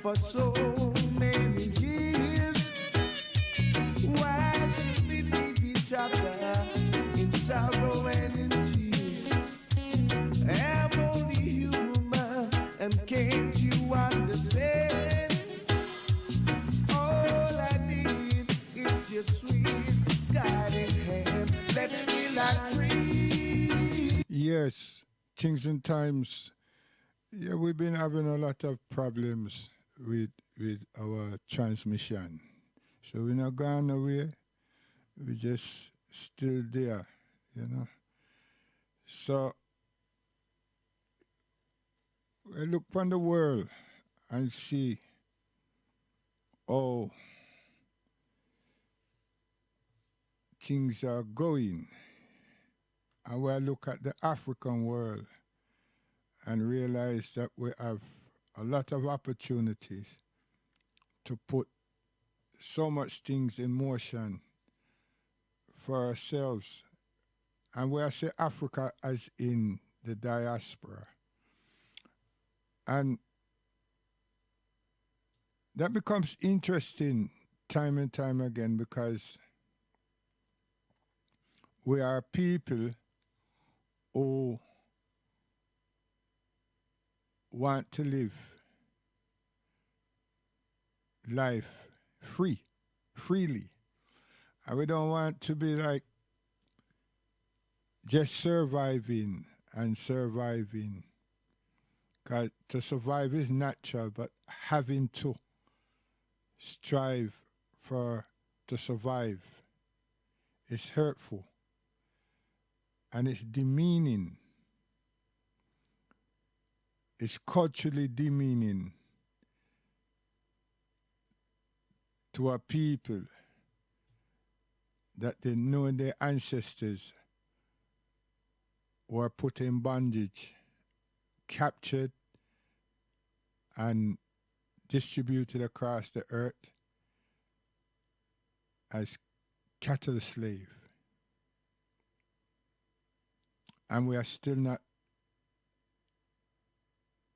for so many years. Why should we leave each other in sorrow and in tears? I'm only human, and can't you understand? All I need is your sweet guiding hand. Let's be like trees. Yes, things and times. Yeah, we've been having a lot of problems with our transmission. So we're not gone away. We're just still there, you know. So we look upon the world and see how things are going. And we look at the African world and realize that we have a lot of opportunities to put so much things in motion for ourselves. And where I say Africa as in the diaspora. And that becomes interesting time and time again because we are people who want to live life freely. And we don't want to be like just surviving. Because to survive is natural, but having to strive to survive is hurtful. And it's demeaning. It's culturally demeaning to our people that they know their ancestors were put in bondage, captured, and distributed across the earth as cattle slave. And we are still not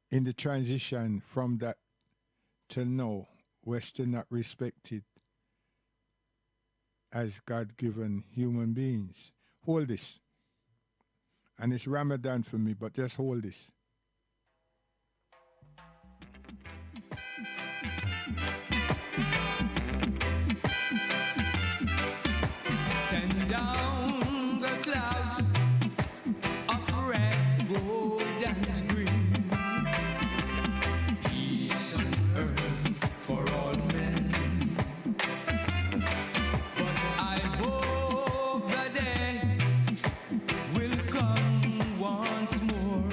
in the transition from that till now. We're still not respected as God-given human beings. Hold this. And it's Ramadan for me, but just hold this. Send down the clouds of red, gold, and green. Peace on earth for all men. But I hope the day will come once more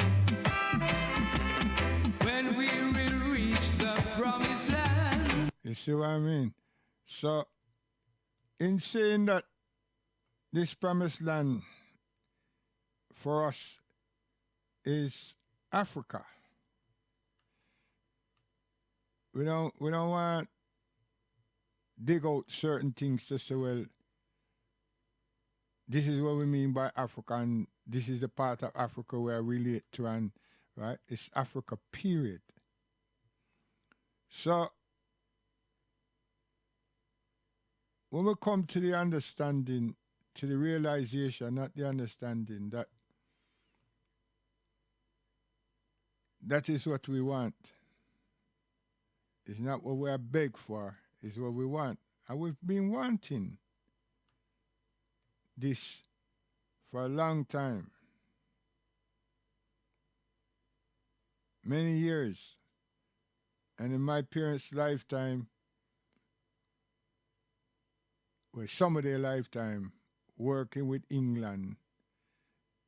when we will reach the promised land. You see what I mean? So, in saying that this promised land for us is Africa. We don't want to dig out certain things to say, well, this is what we mean by Africa, and this is the part of Africa where I relate to, and right? It's Africa, period. So when we come to the understanding, to the realization, not the understanding, that that is what we want. It's not what we are begged for, it's what we want. And we've been wanting this for a long time. Many years. And in my parents' lifetime, well, some of their lifetime, working with England,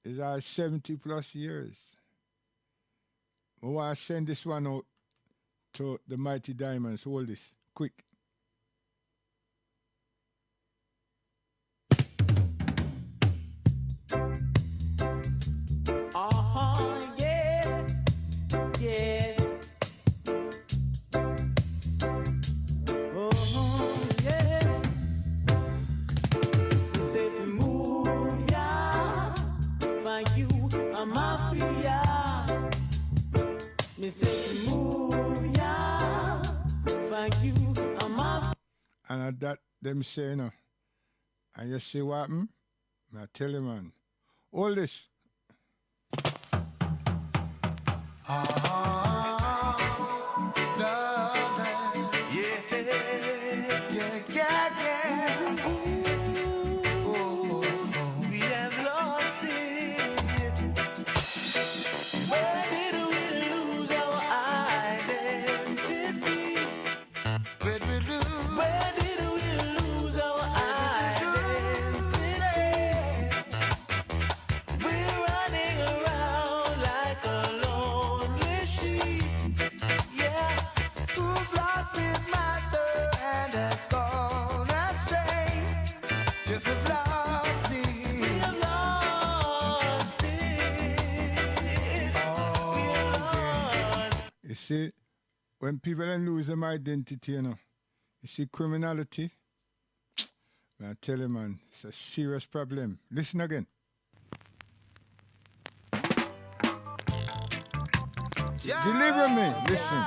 is our 70 plus years. I want to send this one out to the Mighty Diamonds. Hold this, quick. Yeah, yeah. Oh, yeah. You say to move, yeah. For you, I'm mafia. Me say to move, yeah. And at that, them say, you know, and you see what happened? I tell you, man. All this. We have lost it. Where did we lose our identity? Where did we lose our identity? We're running around like a lonely sheep. Yeah, who's lost his master and has gone astray? Yes, we've lost it. We have lost it. We have lost. You see, when people then lose their identity, you know, you see criminality, I tell you, man, it's a serious problem. Listen again. Deliver me. Listen.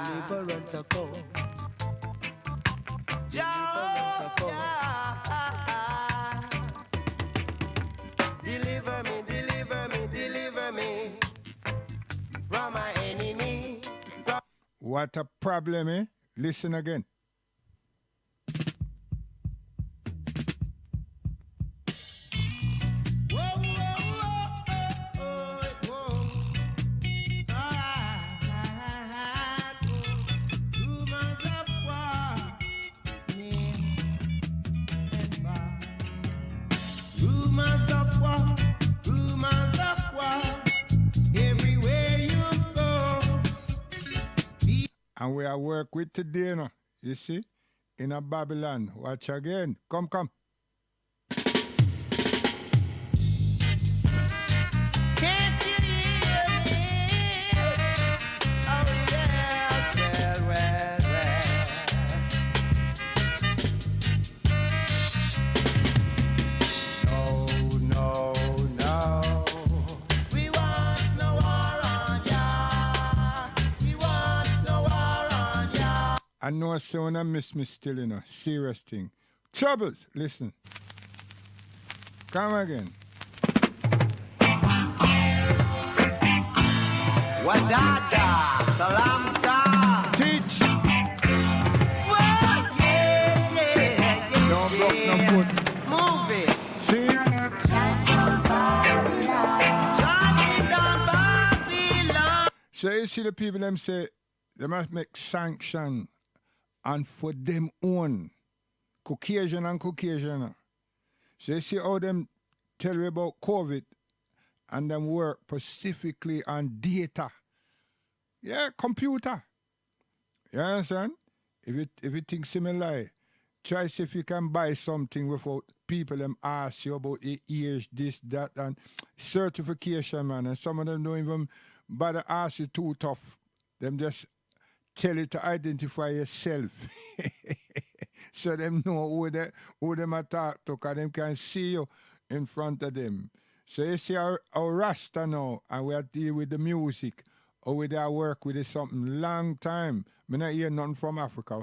Deliverance of God. Deliverance of God. Deliver me, deliver me, deliver me from my enemy. What a problem, eh? Listen again. Rumors of war, everywhere you go. And we are work with today, you know. You see? In a Babylon. Watch again. Come. Can't you hear me? Oh yes, well. No. We want no war on ya. We want no war on ya. I know someone I miss me still, you know. Serious thing. Troubles. Listen. Come again. Wadada, salamta. Teach. Well, yeah. Don't block no foot. Move it. See? So you see the people them say they must make sanction and for them own Caucasian and Caucasian. So you see how them tell you about COVID and them work specifically on data. Yeah, computer. You understand? If you think similar, try see if you can buy something without people them ask you about your age, this, that, and certification, man. And some of them don't even bother ask you too tough. Them just tell you to identify yourself. So them know who them attack to, because them can see you in front of them. So you see our Rasta now, and we are dealing with the music, or with our work with it something long time. I not hear nothing from Africa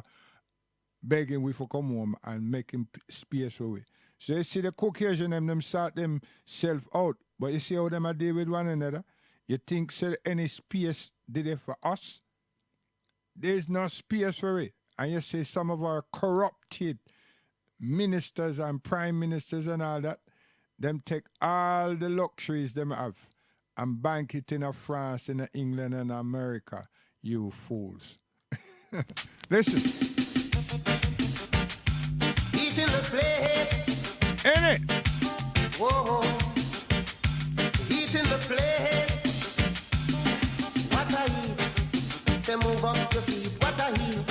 begging we for come home and making space for we. So you see the Caucasian them sort themselves out, but you see how them are deal with one another. You think so any space did it for us? There's no space for it. And you see some of our corrupted ministers and prime ministers and all that, them take all the luxuries them have and bank it in France, in England and America. You fools. Listen. Eating the place. In it. Whoa. Eating the place. What I eat. Say move up your feet. What I eat.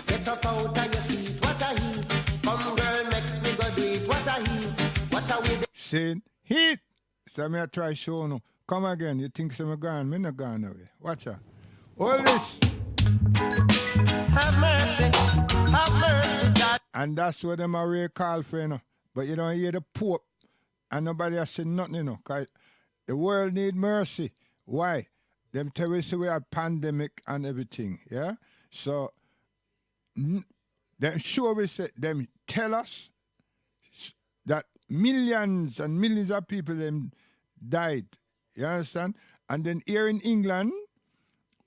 Get up out of your seat. What I eat. Come girl, make me go do it. What I eat. What are we Saying heat. So me I try show no. Come again. You think so me gone? Me not gone away. Watch out. All this. have mercy, God. And that's what them are really call for, you know. But you don't hear the Pope and nobody has said nothing, you know. Because the world need mercy. Why? Them tell us we have pandemic and everything, yeah? So them sure we say them tell us that millions and millions of people them died. You understand? And then here in England,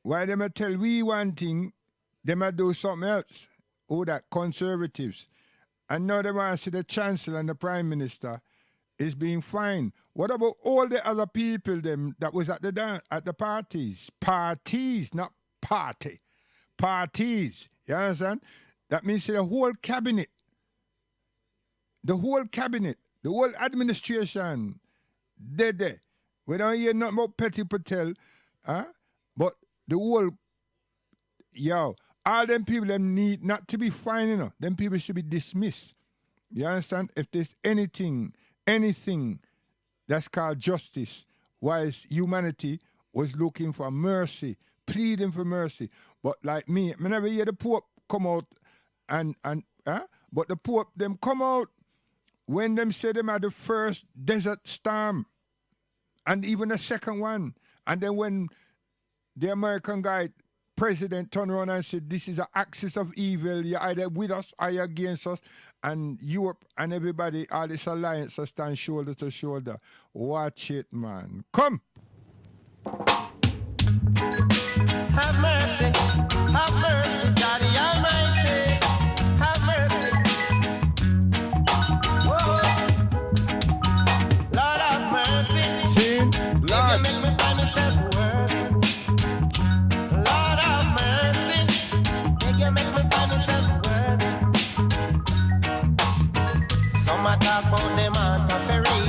why them a tell we one thing, them a do something else. Oh, that conservatives. And now they want to see the Chancellor and the Prime Minister is being fined. What about all the other people them that was at the parties? Parties, not party. Parties. You understand? That means the whole cabinet, the whole administration, they. We don't hear nothing about Petty Patel, but the whole, all them people them need not to be fined, you know. Them people should be dismissed. You understand? If there's anything that's called justice, whilst humanity was looking for mercy, pleading for mercy. But like me, I never hear the Pope come out but the Pope them come out when them say them had the first desert storm and even the second one. And then when the American guy, president, turned around and said, this is an axis of evil, you're either with us or you're against us. And Europe and everybody, all this alliance stand shoulder to shoulder. Watch it, man. Come. Have mercy, Daddy Almighty. Have mercy. Oh, Lord have mercy. Sin, Lord. Make me find myself worthy. Lord have mercy. Make me find myself worthy. Some are talk about them anti-ferry.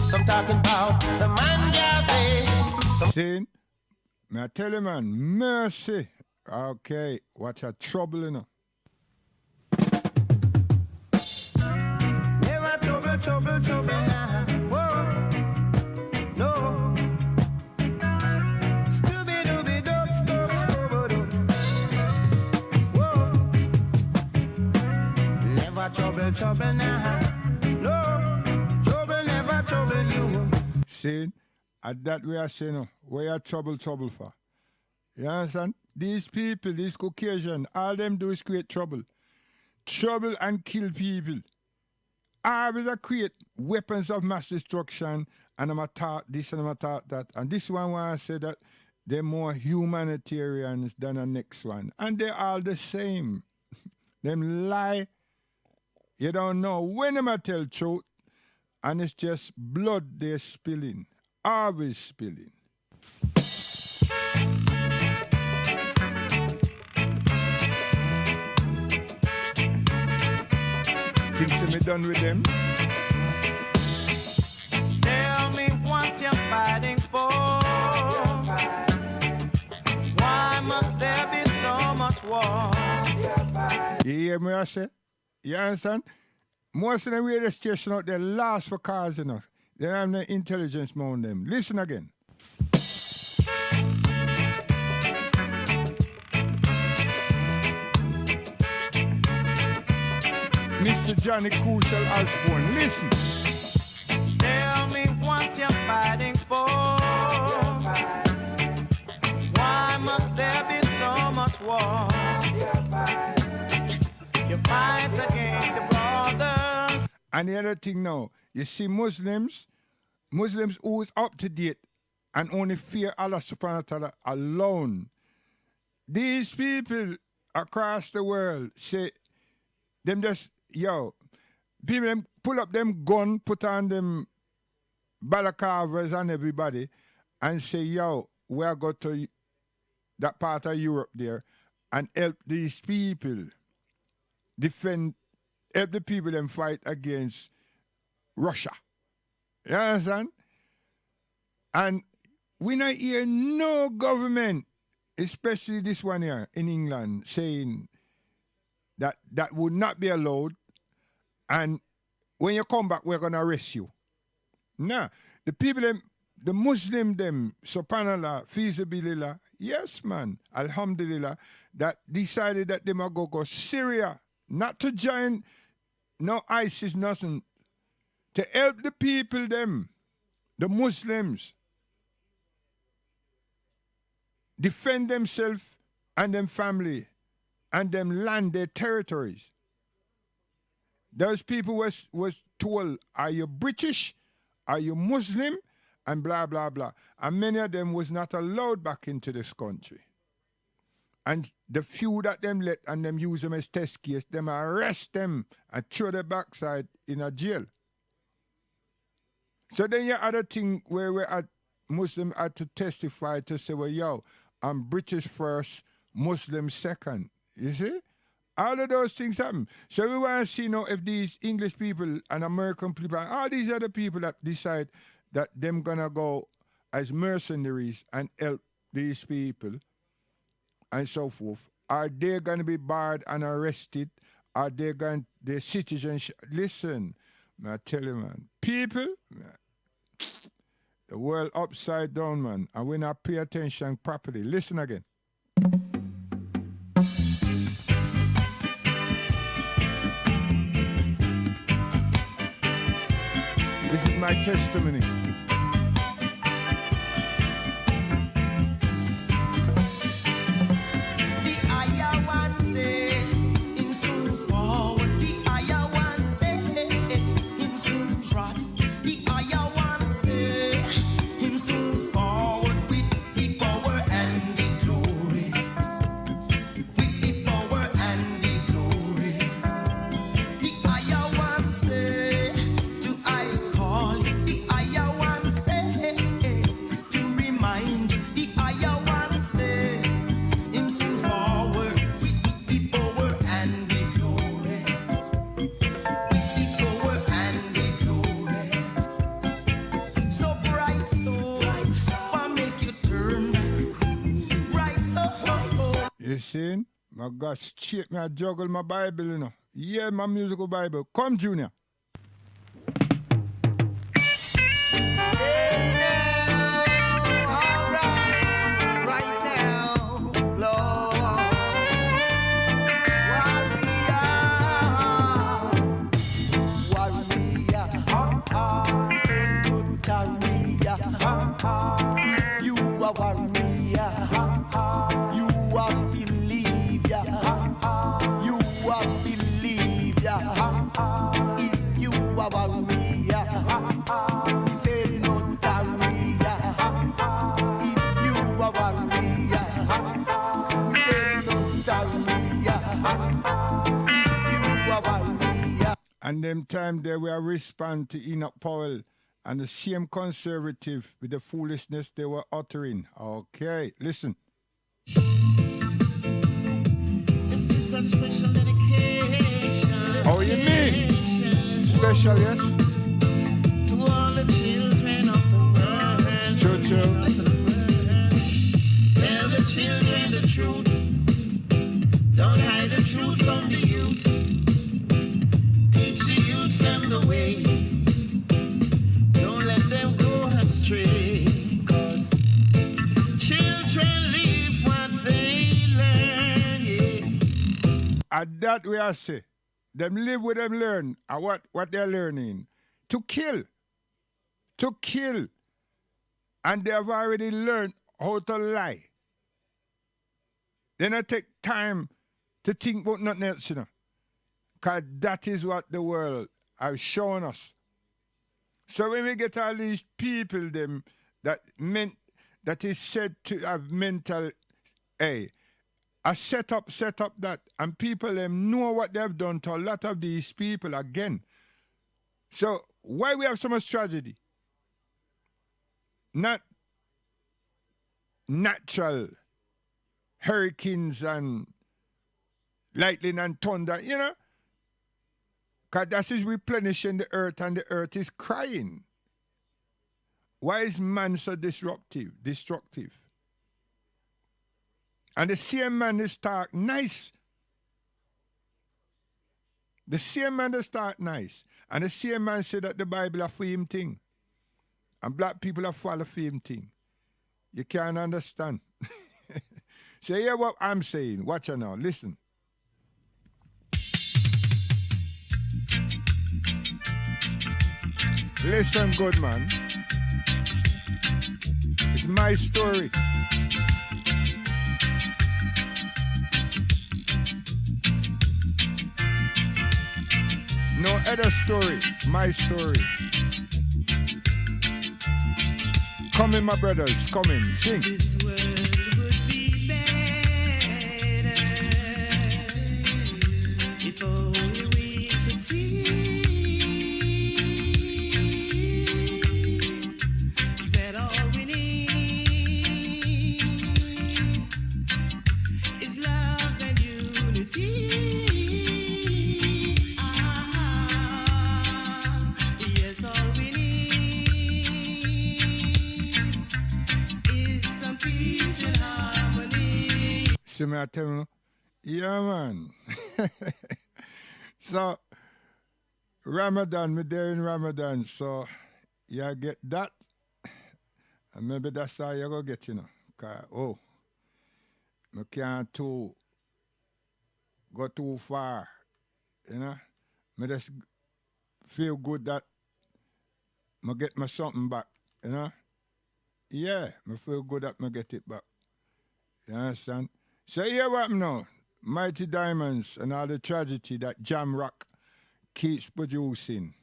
Some talking about the man Yahweh. Sin, may I tell you, man, mercy. Okay, what's a trouble, you know? Never trouble now. Whoa, no. Scooby-Dooby-Doo, Scooby-Doo. Whoa. Never trouble now. No, trouble never trouble you. See, at that way I say, no, where you trouble for? You understand? These people, these Caucasians, all them do is create trouble. Trouble and kill people. Always create weapons of mass destruction, and I'm taught this and I'm taught that. And this one where I say that they're more humanitarians than the next one. And they're all the same. Them lie. You don't know when them tell truth, and it's just blood they're spilling. Always spilling. Things me done with them. Tell me what you're fighting for. Why must there be so much war? You hear me, I say? You understand? Most of the radio station out there last for cars enough. They don't have no intelligence among them. Listen again. Mr. Johnny Crucial Osborne, listen. Tell me what you're fighting for. Why must there be so much war? You fight against your brothers. And the other thing now, you see Muslims who is up to date and only fear Allah subhanahu wa ta'ala alone. These people across the world say, them just, people them pull up them gun, put on them balaclavas and everybody, and say, we are going to that part of Europe there and help these people help the people them fight against Russia. You understand? And we not hear no government, especially this one here in England, saying that would not be allowed, and when you come back, we're going to arrest you. Nah, the people, them, the Muslim, them, subhanallah, feasibilillah, yes, man, alhamdulillah, that decided that they might go Syria, not to join no ISIS, nothing, to help the people, them, the Muslims, defend themselves and them family and them land their territories. Those people was told, are you British? Are you Muslim? And blah, blah, blah. And many of them was not allowed back into this country. And the few that them let and them use them as test case, them arrest them and throw the backside in a jail. So then you had a thing where we had Muslim had to testify to say, well, yo, I'm British first, Muslim second. You see? All of those things happen. So we want to see now if these English people and American people and all these other people that decide that them gonna go as mercenaries and help these people and so forth, are they gonna be barred and arrested? Are they going their citizenship? Listen, I tell you, man, people, man, the world upside down, man, and we not pay attention properly. Listen again. This is my testimony. The higher one say him soon forward. The higher one say him soon trot. The higher one say him soon forward with the power and the glory. With the power and the glory. The higher one say to I call. The higher one say to remind. The higher one say him soon forward with the power and the glory. With the power and the glory. So bright, so why make you turn back? Bright, so You see? My gosh, shit, me I juggle my Bible, you know. Yeah, my musical Bible. Come, Junior. right now, Lord, warrior, you are warrior, you are believer, you are believer, if you are warrior, say no warrior, if you are warrior, say no warrior, if you are warrior. And them time they will respond to Enoch Powell and the same conservative with the foolishness they were uttering. Okay, listen. This is a special dedication. Oh, you mean? Special, yes? To all the children of the world. Churchill. Tell the children the truth. Don't hide the truth from the youth. Teach the youth them the way. Don't let them go astray. 'Cause children leave what they learn. Yeah. And that way I say, them live with them learn and what they're learning. To kill. To kill. And they have already learned how to lie. They don't take time to think about nothing else, you know. Because that is what the world has shown us. So when we get all these people them that is said to have mental a set up that, and people them know what they have done to a lot of these people again. So why we have so much tragedy? Not natural hurricanes and lightning and thunder, you know? Because that is replenishing the earth and the earth is crying. Why is man so destructive? And the same man is start nice. The same man that start nice. And the same man said that the Bible are for him thing. And black people are follow for him thing. You can't understand. So hear what I'm saying. Watch it now. Listen. Listen good, man. It's my story. No other story, my story. Come in, my brothers, come in, sing. This world would be better if only we could see that all we need is love and unity. Yes, all we need is some peace and harmony. See me, I tell you, yeah, man. So, Ramadan, me there in Ramadan, so you get that, and maybe that's how you go get, you know. Cause, me can't go too far, you know. Me just feel good that me get my something back, you know. Yeah, me feel good that me get it back. You understand? So here what now? Mighty Diamonds and all the tragedy that Jam Rock keeps producing.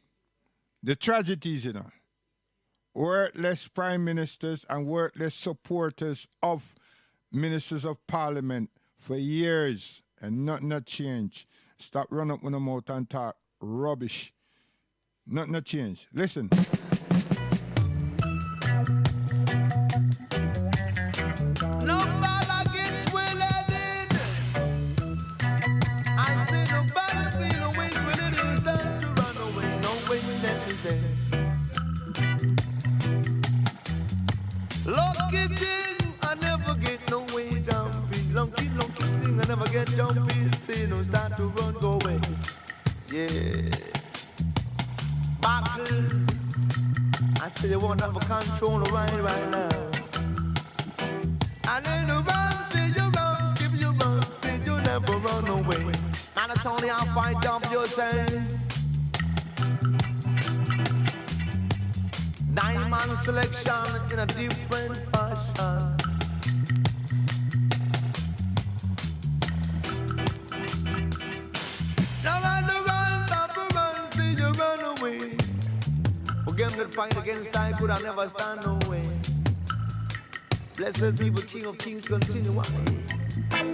The tragedies, you know. Worthless prime ministers and worthless supporters of ministers of parliament for years and nothing not changed. Stop running up with them out and talk rubbish. Nothing not changed. Listen. No bother gets willing. I say no bother feel away when it is time to run away. No way necessary. Lucky thing, I never get no way jumpy. Lucky thing, I never get jumpy. Say no start to run, go away. Yeah. Backers, I say they won't have a control right now. And then the run, say you run, skip you run, say you never run away. And it's only I fight dump yourself. 9-man selection in a different fashion. Now let the run, stop the run, see you run away. Again, that fight against I could I never stand away. Blessed be the King of Kings, continue on.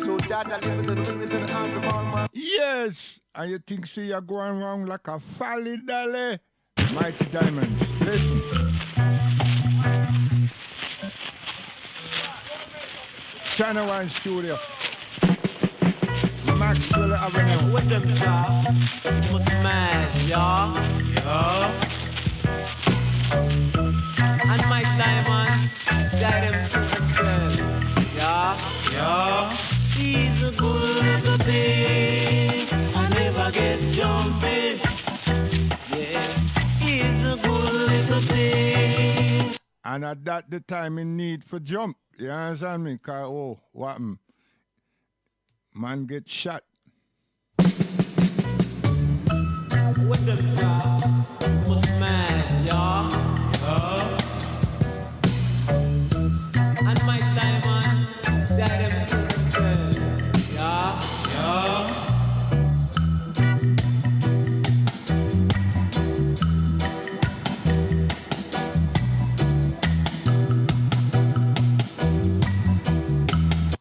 So Jaja live in the ring in the arms of all my. Yes, and you think see you're going wrong like a folly dolly. Mighty Diamonds, listen. China Wine Studio. Maxwell Avenue. With them shots, was mad, y'all. And Mike Diamond, got him to himself. Yeah. He's a good little thing. I never get jumpy. Yeah. He's a good little thing. And at that the time in need for jump. You understand me? Cause what happened? Man get shot. With them shots, was mad, y'all. And Mike Diamond, got him to himself. Yeah.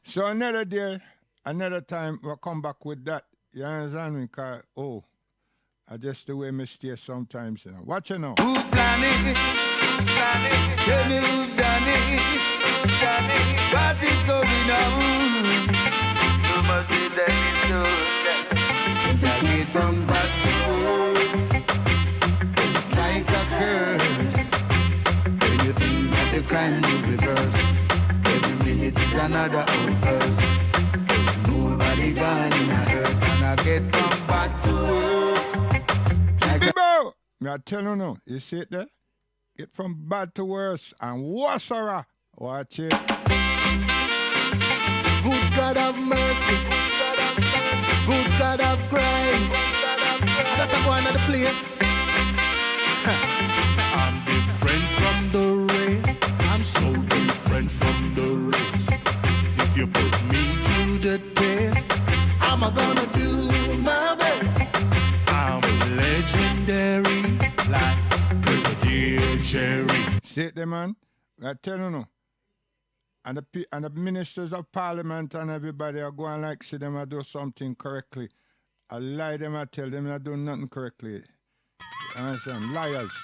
So another day, another time, we'll come back with that. You understand me? Cause, I just the way me stay sometimes, you know. Watch it now. Who done it? Tell me who done it? What is going on? You must be that it's a hit from bad to worse. It's like a curse. When you think that the crime will reverse, every minute is another outburst. Nobody gone in a hearse, and I get from bad to worse. People, me I tell you now, you see it there? Get from bad to worse and worse. Watch it. Good God of mercy, good God of grace. That's a one of the place. I'm different from the rest. I'm so different from the rest. If you put me to the test, I'm gonna do my best. I'm a legend. See it there, man? I tell you no. And the ministers of parliament and everybody are going like see them I do something correctly. I lie them, I tell them I do nothing correctly. You understand? Liars.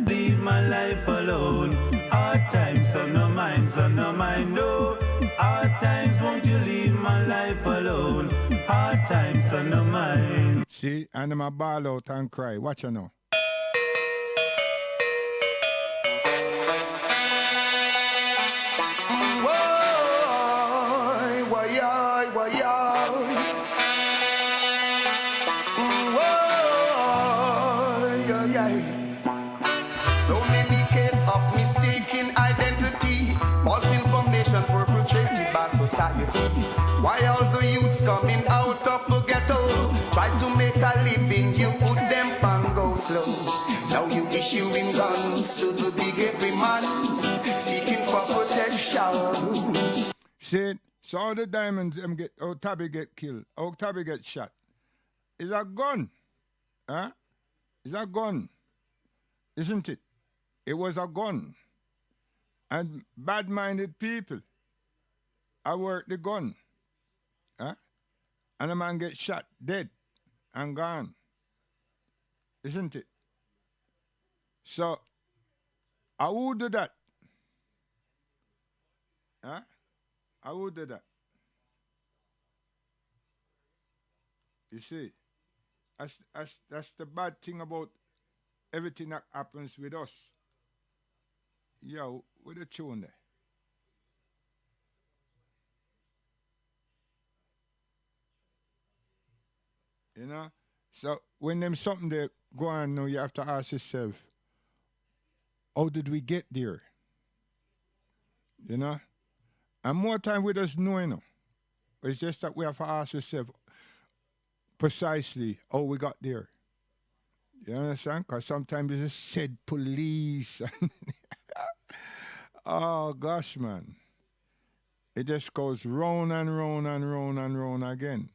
Leave my life alone. Hard times, so no mind, no. Hard times, won't you leave my life alone? Hard times, so no mind. See, and them a ball out and cry. Watch you now. So many cases of mistaken identity, false information perpetrated by society. Why all the youths coming out of the ghetto try to make a living, you put them on go slow. Now you issuing guns to the big every man, seeking for protection. See, so all the diamonds them get, Tabby get killed, Tabby get shot. It's a gun. Huh? It's a gun. Isn't it? It was a gun. And bad-minded people, I work the gun. Huh? And a man gets shot, dead, and gone. Isn't it? So, I would do that. Huh? I would do that. You see, that's the bad thing about everything that happens with us. Yo, with the tune there. You know? So when them something there go on now, you have to ask yourself, how did we get there? You know? And more time we just know, you know. It's just that we have to ask ourselves precisely how we got there. You understand? Because sometimes it's just said police. Oh, gosh, man. It just goes round and round and round and round again.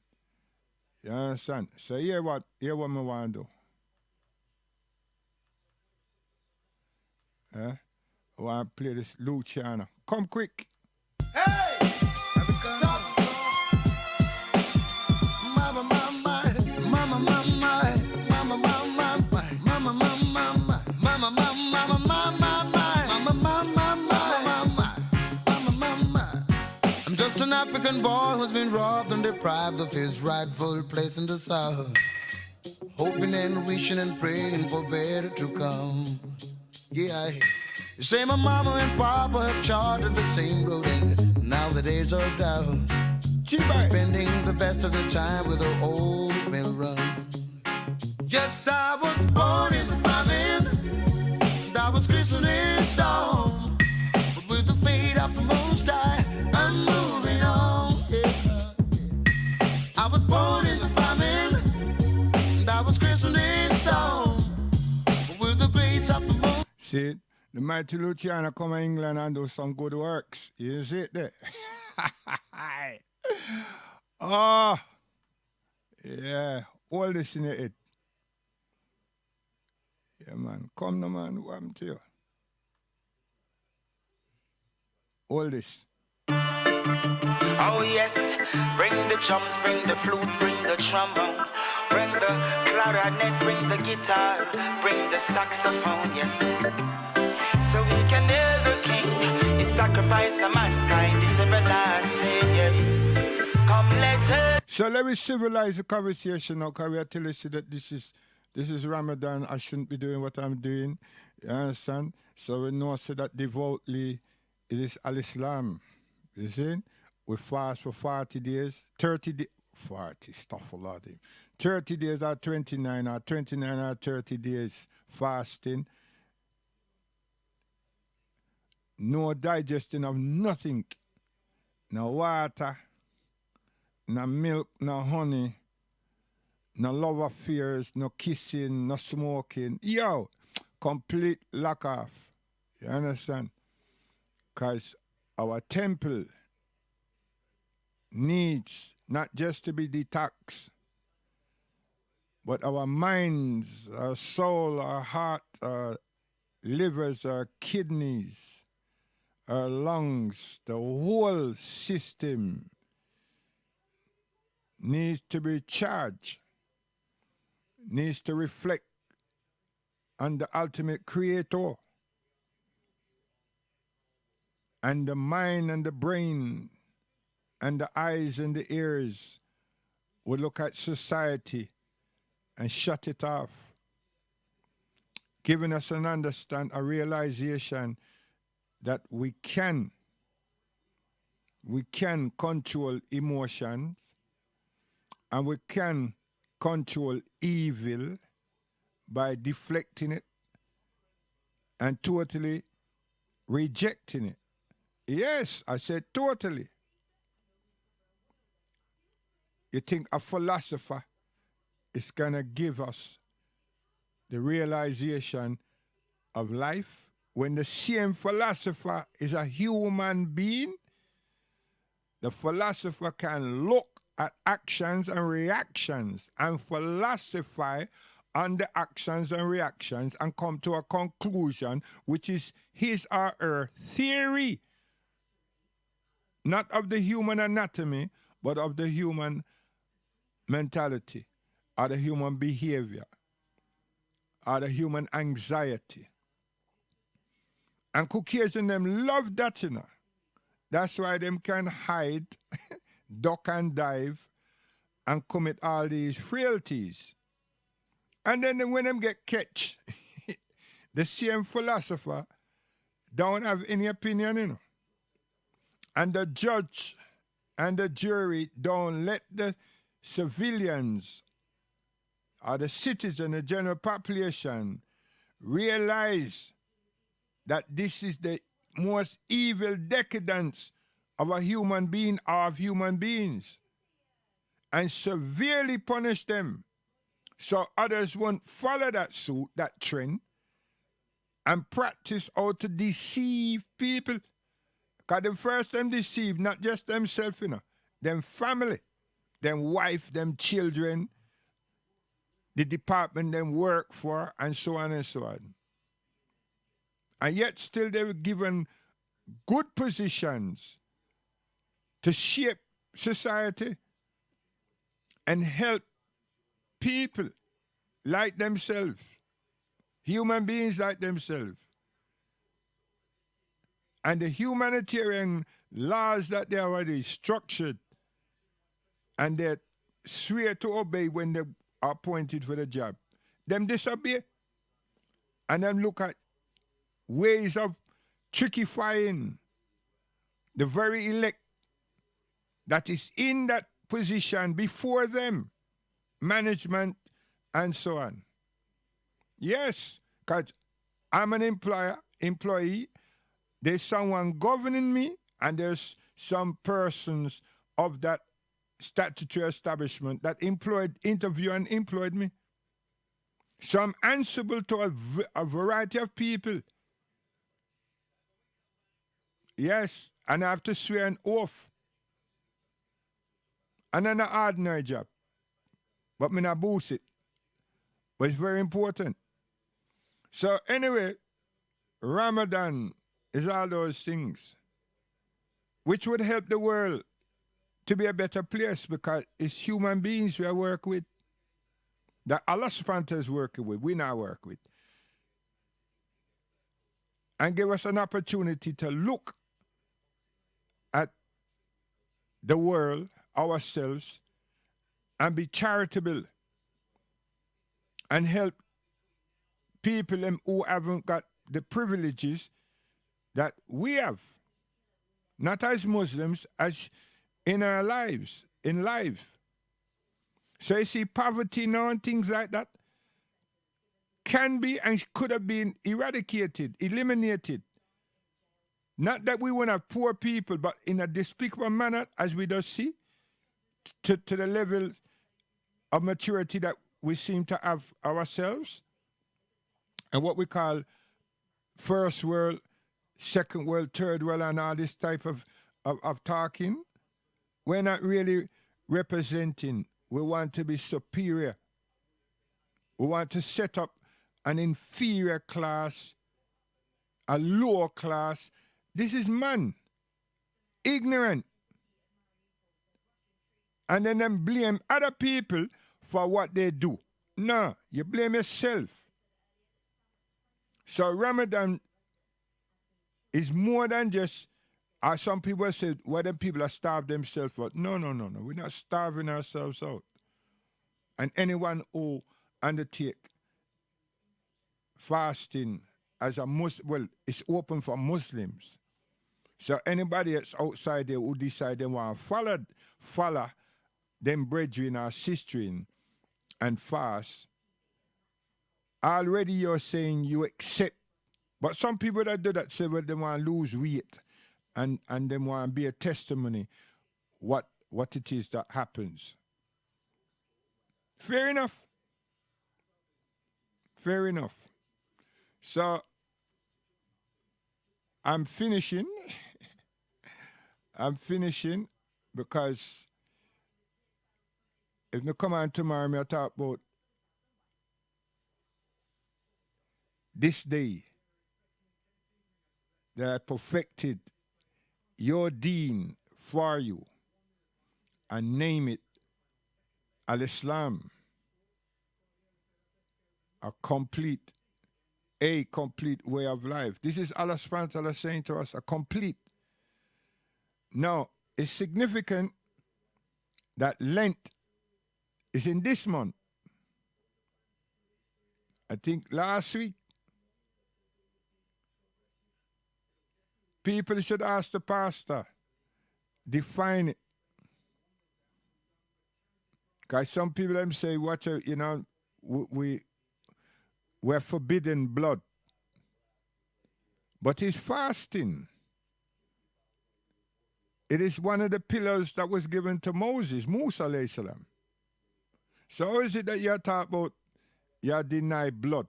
You understand? So here what I want to do. I want to play this Luciano. Come quick. Hey! I'm just an African boy who's been robbed and deprived of his rightful place in the South, hoping and wishing and praying for better to come. Yeah, you say my mama and papa have charted the same road, and now the days are down. Spending the best of the time with the old mill run. Yes, I was born in the famine, and I was christened in stone. But with the fate of the Most High, I'm moving on. Yeah. I was born in the famine, and I was christened in stone. But with the grace of the Most. See, the mighty Luciano come to England and do some good works. You see it there? Oh, yeah, all this in your head. Yeah, man, come no, man, what happened to you? All this. Oh yes, bring the drums, bring the flute, bring the trombone, bring the clarinet, bring the guitar, bring the saxophone, yes. So we can hear the king, his sacrifice of mankind is everlasting, yeah. Come, let's hear. So let me civilize the conversation now, because we tell you that this is Ramadan. I shouldn't be doing what I'm doing. You understand? So we know say that devoutly it is Al-Islam. You see? We fast for 40 days, 30 days, 40, stuff a lot. 30 days or 29 or 29 or 30 days fasting. No digesting of nothing. No water. No milk, no honey, no love affairs, no kissing, no smoking. Yo, complete lack off. You understand? Because our temple needs not just to be detoxed, but our minds, our soul, our heart, our livers, our kidneys, our lungs, the whole system needs to be charged, needs to reflect on the ultimate creator. And the mind and the brain and the eyes and the ears will look at society and shut it off, giving us a realization that we can control emotions and we can control evil by deflecting it and totally rejecting it. Yes, I said totally. You think a philosopher is going to give us the realization of life when the same philosopher is a human being? The philosopher can look at actions and reactions and philosophize on the actions and reactions and come to a conclusion which is his or her theory, not of the human anatomy, but of the human mentality, or the human behavior, or the human anxiety. And Caucasian them love that, you know. That's why them can hide, duck and dive, and commit all these frailties. And then when them get catch, the same philosopher don't have any opinion, you know. And the judge and the jury don't let the civilians or the citizen, the general population, realize that this is the most evil decadence of a human being or of human beings, and severely punish them so others won't follow that suit, that trend, and practice how to deceive people. Because the first them deceive, not just themselves, you know, them family, them wife, them children, the department them work for, and so on and so on. And yet still they were given good positions to shape society and help people like themselves, human beings like themselves. And the humanitarian laws that they already structured and they swear to obey when they are appointed for the job, them disobey. And then look at ways of trickifying the very elect that is in that position before them, management and so on. Yes, because I'm an employee, there's someone governing me, and there's some persons of that statutory establishment that interviewed and employed me. So I'm answerable to a variety of people. Yes, and I have to swear an oath. And then an ordinary job. But me not boost it. But it's very important. So anyway, Ramadan is all those things which would help the world to be a better place, because it's human beings we work with that Allah subhanahu wa ta'ala is working with, we not work with. And give us an opportunity to look at the world, ourselves, and be charitable and help people who haven't got the privileges that we have, not as Muslims, as in our lives, in life. So you see, poverty now and things like that can be and could have been eradicated, eliminated. Not that we want to have poor people, but in a despicable manner, as we just see, to the level of maturity that we seem to have ourselves, and what we call first world second world, third world, and all this type of talking. We're not really representing. We want to be superior. We want to set up an inferior class, a lower class. This is man, ignorant. And then them blame other people for what they do. No, you blame yourself. So Ramadan is more than just, as some people say, well, them people are starved themselves out. No. We're not starving ourselves out. And anyone who undertake fasting as a Muslim, well, it's open for Muslims. So anybody that's outside there who decide they want to follow them brethren or sistering and fast, already you're saying you accept. But some people that do that say, well, they want to lose weight and they want to be a testimony what it is that happens. Fair enough. Fair enough. So I'm finishing. I'm finishing because if you come on tomorrow, I talk about this day that I perfected your deen for you and name it Al-Islam, a complete way of life. This is Allah subhanahu wa ta'ala saying to us, a complete. Now, it's significant that Lent is in this month. I think last week, people should ask the pastor, define it. Because some people them say, watch out, you know, we're forbidden blood. But it's fasting. It is one of the pillars that was given to Moses, Musa alayhi salam. So how is it that you're talking about you deny blood?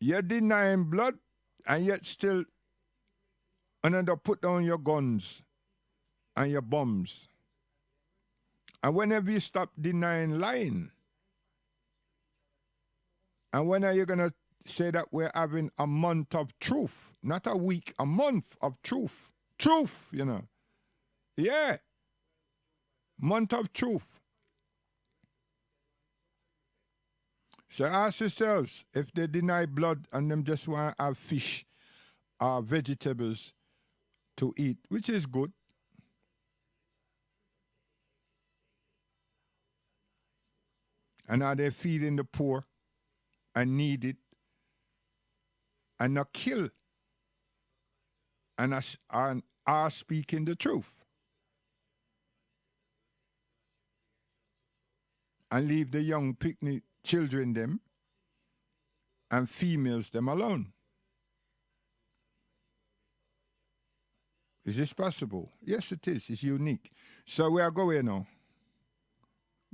You're denying blood and yet still another put down your guns and your bombs. And whenever you stop denying lying, and when are you going to say that we're having a month of truth? Not a week, a month of truth. Truth, you know. Yeah. Month of truth. So ask yourselves, if they deny blood and them just want to have fish or vegetables to eat, which is good. And are they feeding the poor and need it and not kill and are speaking the truth and leave the young picnic children them and females them alone? Is this possible? Yes, it is. It's unique. So we are going now.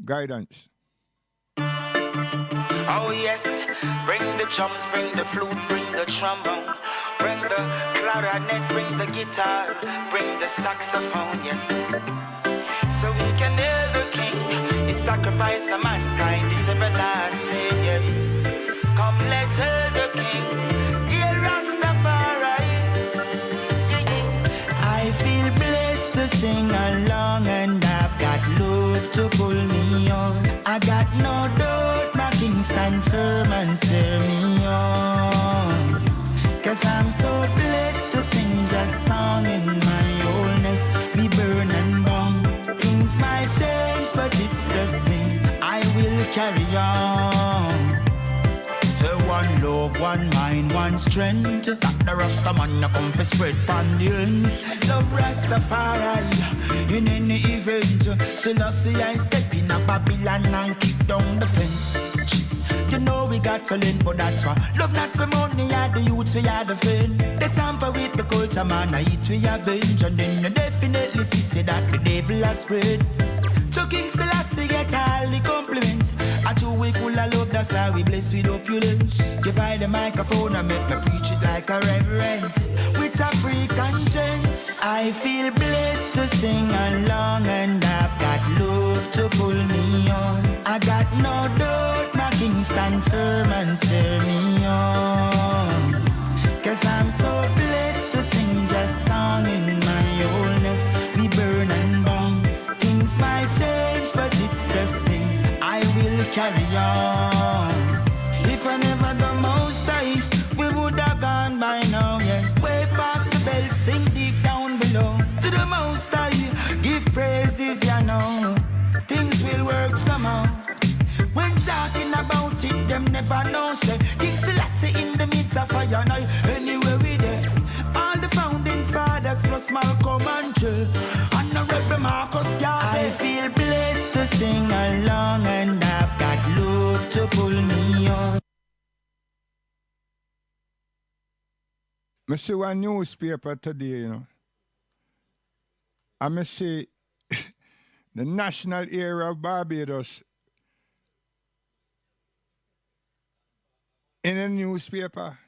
Guidance. Oh yes, bring the drums, bring the flute, bring the trombone, bring the clarinet, bring the guitar, bring the saxophone, yes. So we can hear the king, his sacrifice of mankind is everlasting, yeah. Come, let's hear the king, hear Rastafari. I feel blessed to sing along and I've got love to pull me on. I got no doubt my king stand firm and stir me on. Cause I'm so blessed to sing just song in my oldness. Me burn and burn. Things might change but it's the same. I will carry on. Say one love, one mind, one strength. That the Rasta man a come for spread pandills. Love Rastafari in any event. Selassie I step in a Babylon and kick down the fence. You know we got to learn, but that's why love not for money, are the youths we are the friend. They tamper with the culture, man, I eat we avenge. And then you definitely see that the devil has spread. So King Selassie get all the compliments. I true we full of love, that's how we blessed with opulence. Give I the microphone and make me preach it like a reverend. With a free conscience, I feel blessed to sing along, and I've got love to pull me on. I got no doubt my king stand firm and stir me on. Cause I'm so blessed to sing just song in my oldness. We burn and burn. Things might change, but it's the same. I will carry on. If I never the most high, we would have gone by now, yes. Way past the belt, sing deep down below. To the most high, give praises, you know. Things will work somehow. When talking about it, them never know, say King Selassie in the midst of fire now. Anywhere we there, all the founding fathers plus Malcolm and Joe, Honorable Marcus Garvey. I feel blessed to sing along, and I've got love to pull me on. I see one newspaper today, you know. I see the national hero of Barbados in a newspaper.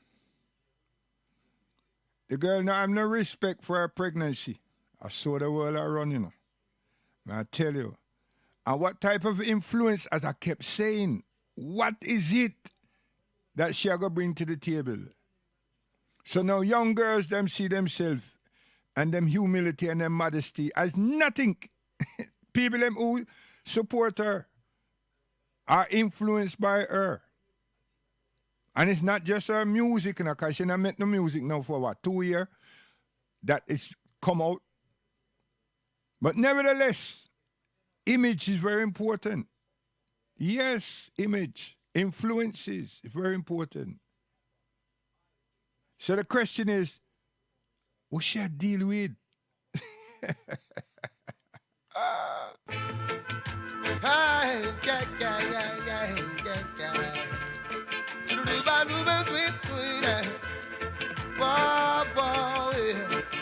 The girl now have no respect for her pregnancy. I saw the world around, you know. I tell you. And what type of influence, as I kept saying, what is it that she going to bring to the table? So now young girls, them see themselves and them humility and them modesty as nothing. People them who support her are influenced by her. And it's not just her music, because she not make no music now for what, 2 years that it's come out. But nevertheless, image is very important. Yes, image, influences, very important. So the question is, what should I deal with?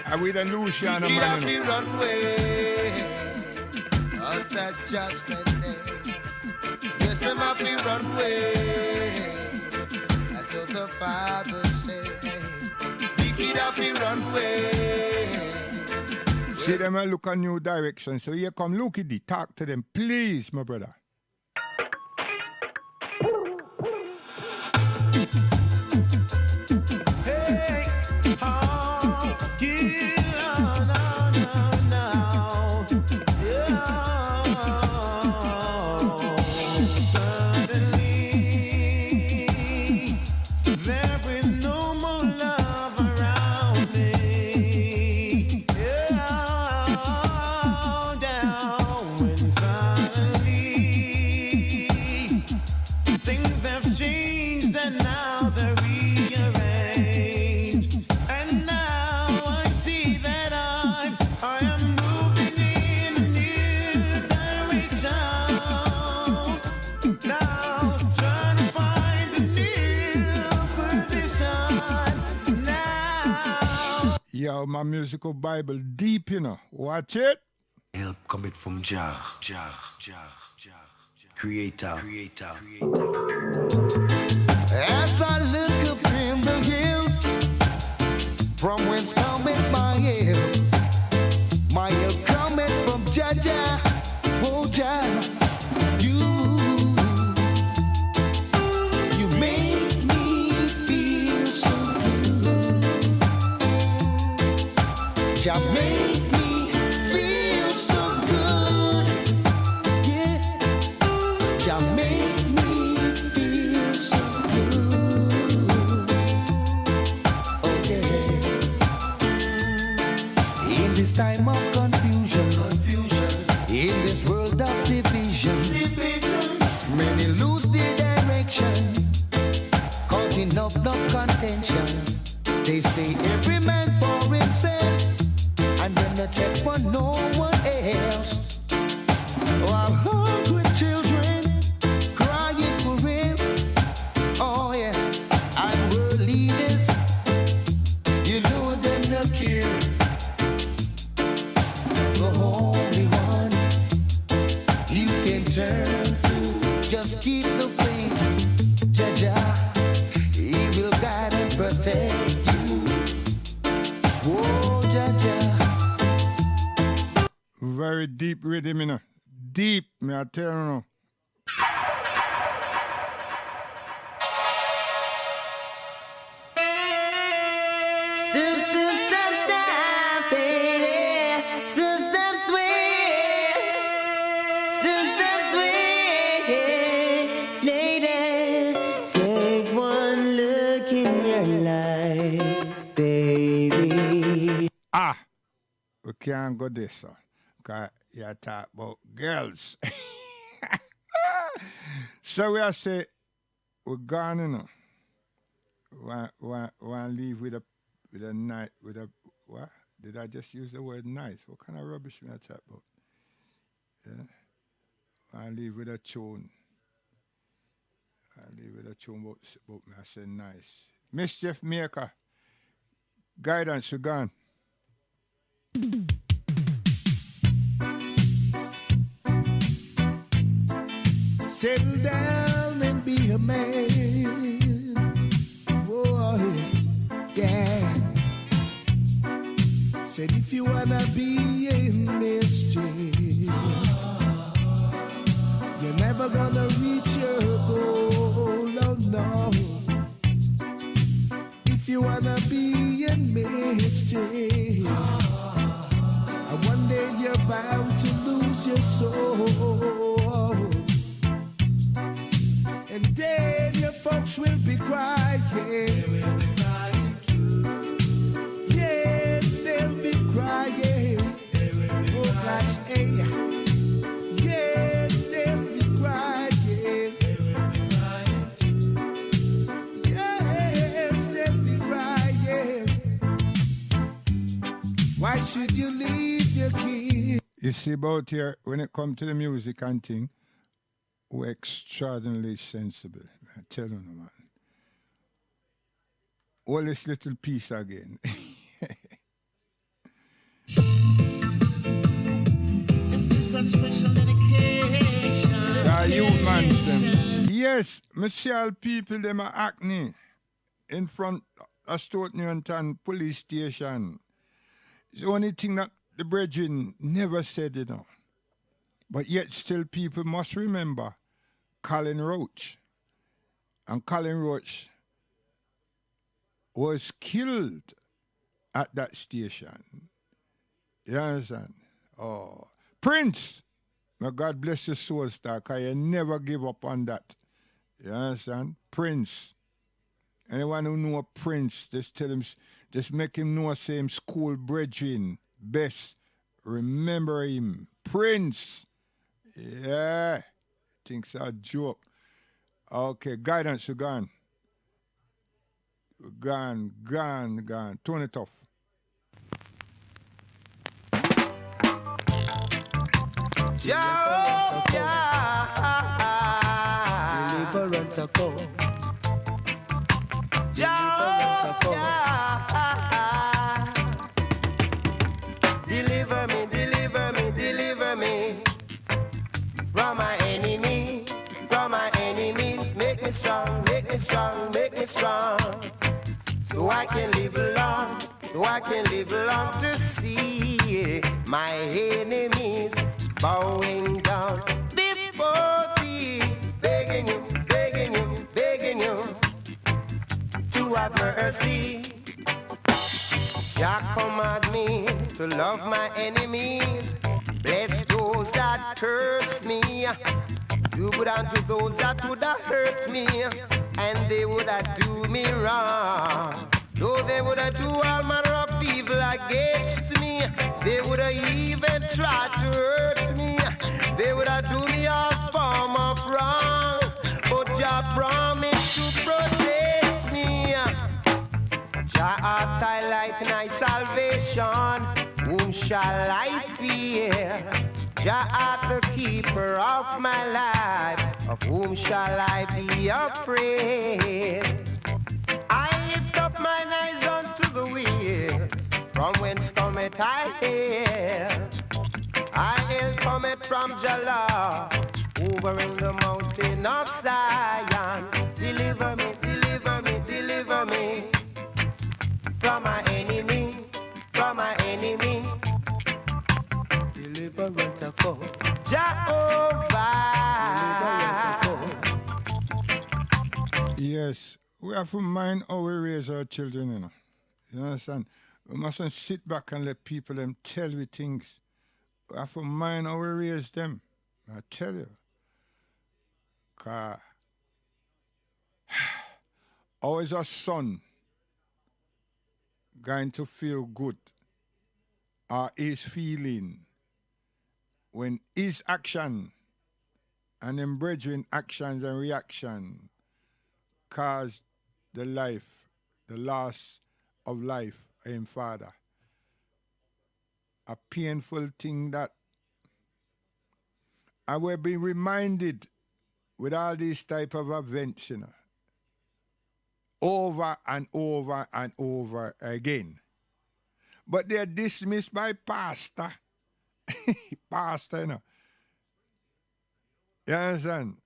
Are we the Lucian man? Runway on that judgment day. Yes, them happy runway. That's what the Father said. Wicked happy runway. See them and look a new direction. So here come Lucky D. Talk to them, please, my brother. Yo, my musical Bible deep, you know. Watch it. Help coming from Jah, Creator. As I look up in the hills, from whence cometh my help? My help cometh from Jah, oh Jah. You make me feel so good. Jah make me feel so good. Yeah, Jah make me feel so good. Okay. In this time of confusion, in this world of division, many lose their direction, causing up no contention. They say every man for himself, and then they check for no one else. While hungry children crying for him. Oh yes, and world leaders, you know them no care. The Holy One you can turn to, just keep Very deep rhythm, you know. Deep, me I tell you now. Step, step, step, step, baby. Step, step, swing. Step, step, swing, lady. Take one look in your life, baby. Ah, we can't go this, sir. Because you talk about girls. So we are say, we're gone, you know. Want to leave with a night, with a, what? Did I just use the word nice? What kind of rubbish me I talk about? Yeah. Want to leave with a tune. I leave with a tune about me, I say nice. Mischief maker. Guidance, you gone. Settle down and be a man. Oh, yeah. Said if you wanna be in mischief, you're never gonna reach your goal, no, no. If you wanna be in mischief, one day you're bound to lose your soul. And then your folks will be crying. They will be crying too. Yes, they'll be crying. They will be gosh, hey. Yes, they'll be crying. They will be crying too. Yes, they'll be crying. Why should you leave your kid? You see about here, when it comes to the music and thing, we're extraordinarily sensible. I tell you, man. All this little piece again. This is a special dedication. So you man them. Yes, me see all people them are acne in front of Stoke Newington police station. It's the only thing that the brethren never said, you know. But yet still people must remember Colin Roach. And Colin Roach was killed at that station. You understand? Oh. Prince, may God bless your soul, star, because you never give up on that. You understand? Prince. Anyone who know Prince, just tell him, just make him know same school brethren. Best. Remember him. Prince. Yeah. Thinks a joke. Okay, guidance, you gone. Gone. Turn it off. Deliverance of God. Deliver me, deliver me, deliver me from my enemy, from my enemies. Make me strong, make me strong, make me strong, so I can live long, so I can live long to see my enemies bowing down before thee, begging you, begging you, begging you to have mercy. Jah command me to love my enemies, bless those that curse me, do good unto those that would have hurt me, and they would have do me wrong. Though they would have do all manner of evil against me, they would have even tried to hurt me, they would have do me all form of wrong, but Jah promised to protect me. Jah art thy light and thy salvation, whom shall I fear? Jah art the keeper of my life, of whom shall I be afraid? I lift up mine eyes unto the hills, from whence cometh I help? I help cometh from Jah, over in the mountain of Zion. Deliver me, deliver me, deliver me from my enemy, from my enemy. Deliver deliverance a come. Jehovah. Yes, we have to mind how we raise our children, you know. You understand? We mustn't sit back and let people them tell we things. We have to mind how we raise them. I tell you. 'Cause how is a son going to feel good or is feeling when his action and them brethren actions and reaction cause the loss of life in father? A painful thing that I will be reminded with all these type of events, you know, over and over and over again. But they're dismissed by pastor. Pastor, you know. You understand?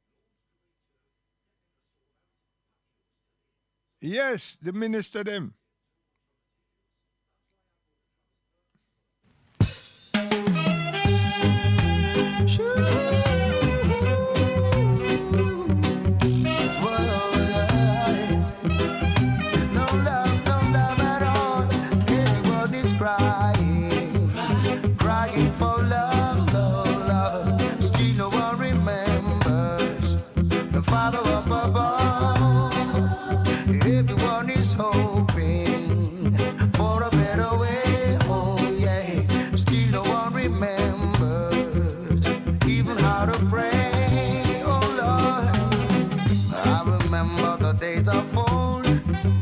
Yes, the minister them. Crying for love, love, love. Still no one remembers the Father up above. Everyone is hoping for a better way home, yeah. Still no one remembers even how to pray, oh Lord. I remember the days of old,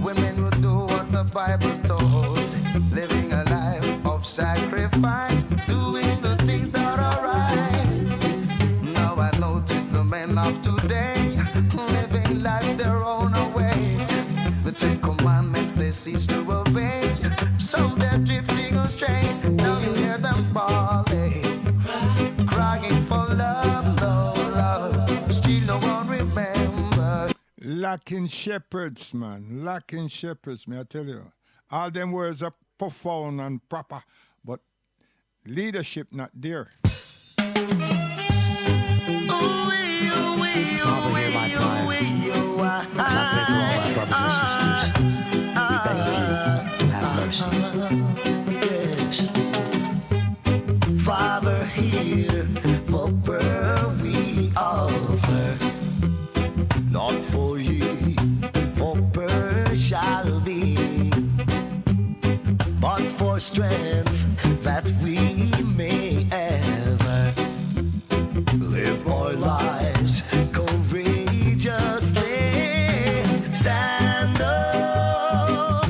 women would do what the Bible told, living a life of sacrifice, doing the things that are right. Now I notice the men of today living life their own way. The 10 Commandments they cease to obey. Some they're drifting astray. Now you hear them bawling, crying for love, no love. Still no one remembers. Lacking shepherds, man. Lacking shepherds, may I tell you. All them words are profound and proper, but leadership not there. Father, hear my prayer. As I pray for all my brothers and sisters, we beg of you to have mercy. Yes. Father, hear for prayer we offer, not for ye, for prayer shall be, but for strength that we may ever live our lives courageously. Stand up,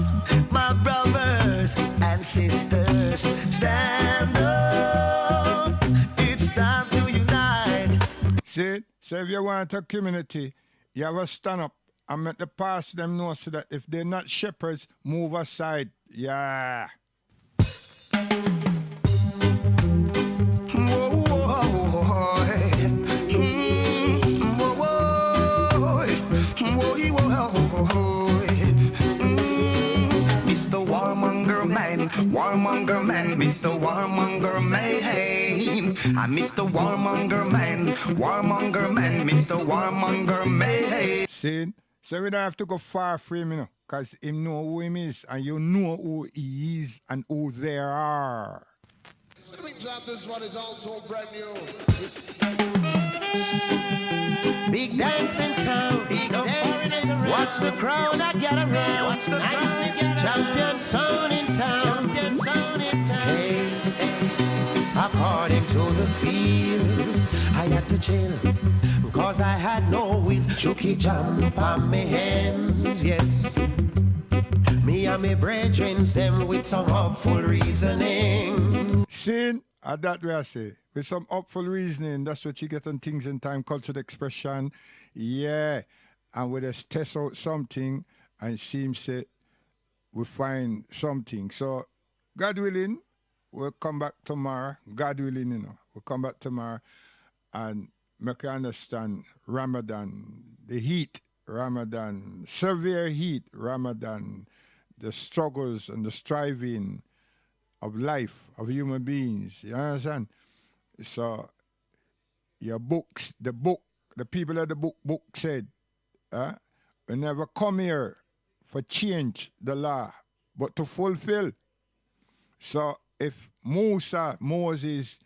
my brothers and sisters. Stand up, it's time to unite. See, so if you want a community, you have to stand up and make the pastor them know so that if they're not shepherds, move aside. Yeah. Mr. Warmonger man, Mr. Warmonger man. I'm Mr. Warmonger man, Mr. Warmonger man. See, so we don't have to go far from him, you know, because him know who him is, and you know who he is and who they are. Let me drop this one, is also brand new. Big dance in town, big dance. Watch the crowd that gather round. Watch the crowd. Champion sound in town. Hey, according to the fields, I had to chill, cause I had no wits. Shooky jump on me hands, yes. Me and me brethren them with some hopeful reasoning. See, that way I say, with some hopeful reasoning, that's what you get on Things in Time, cultural expression. Yeah, and we just test out something and it seems that we find something. So, God willing, we'll come back tomorrow. God willing, you know, we'll come back tomorrow and make you understand Ramadan, the heat, Ramadan, severe heat, Ramadan, the struggles and the striving of life, of human beings. You understand? So your books, the people of the book said, we never come here for change the law, but to fulfill. So if Moses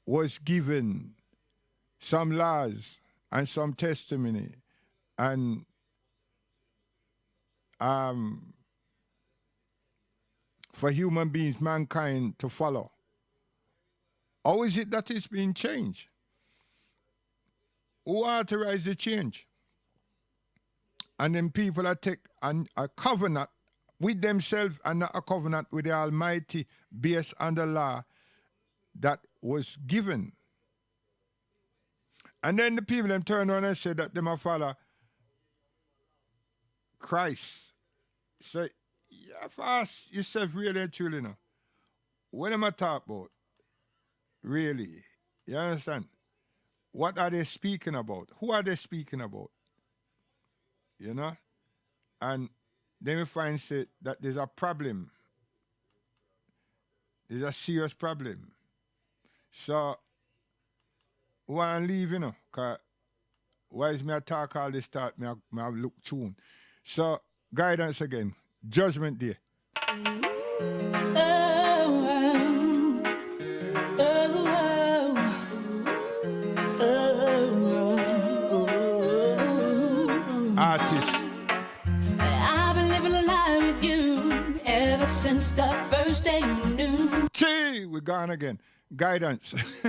was given some laws and some testimony and for human beings, mankind to follow, how is it that it's being changed? Who authorized the change? And then people are take a covenant with themselves and not a covenant with the Almighty based on the law that was given. And then the people them turn around and say that they must follow Christ. So you have to ask yourself really and truly now, what am I talking about? Really? You understand? What are they speaking about? Who are they speaking about? You know? And then we find say that there's a problem. There's a serious problem. So, why I'm leaving, you know? Because why is me I talk all this talk, me I look tune. So, guidance again. Judgment Day. Artists. I've been living a lie with you ever since the first day you knew. We're gone again. Guidance.